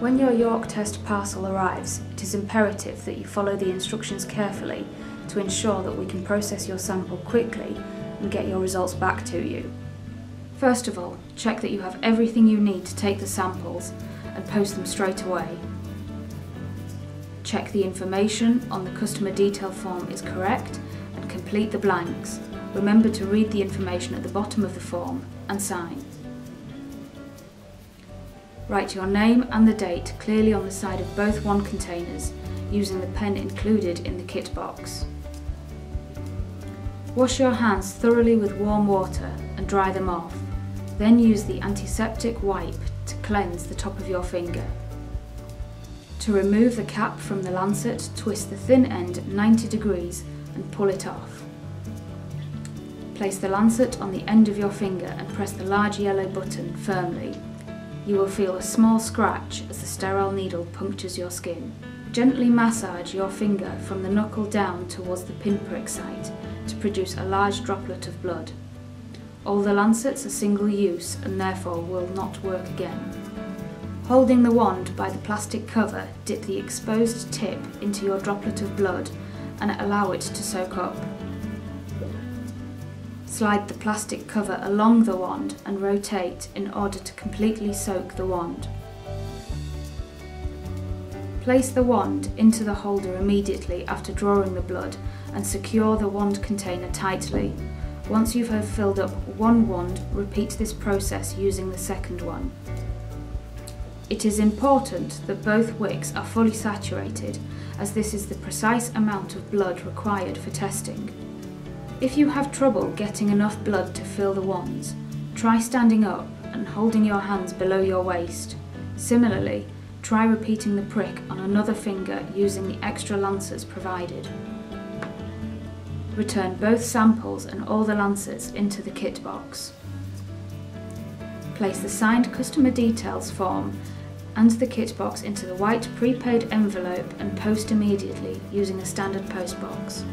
When your YorkTest parcel arrives, it is imperative that you follow the instructions carefully to ensure that we can process your sample quickly and get your results back to you. First of all, check that you have everything you need to take the samples and post them straight away. Check the information on the customer detail form is correct and complete the blanks. Remember to read the information at the bottom of the form and sign. Write your name and the date clearly on the side of both wand containers using the pen included in the kit box. Wash your hands thoroughly with warm water and dry them off. Then use the antiseptic wipe to cleanse the top of your finger. To remove the cap from the lancet, twist the thin end 90 degrees and pull it off. Place the lancet on the end of your finger and press the large yellow button firmly. You will feel a small scratch as the sterile needle punctures your skin. Gently massage your finger from the knuckle down towards the pinprick site to produce a large droplet of blood. All the lancets are single use and therefore will not work again. Holding the wand by the plastic cover, dip the exposed tip into your droplet of blood and allow it to soak up. Slide the plastic cover along the wand and rotate in order to completely soak the wand. Place the wand into the holder immediately after drawing the blood and secure the wand container tightly. Once you have filled up one wand, repeat this process using the second one. It is important that both wicks are fully saturated, as this is the precise amount of blood required for testing. If you have trouble getting enough blood to fill the wands, try standing up and holding your hands below your waist. Similarly, try repeating the prick on another finger using the extra lancets provided. Return both samples and all the lancets into the kit box. Place the signed customer details form and the kit box into the white prepaid envelope and post immediately using a standard post box.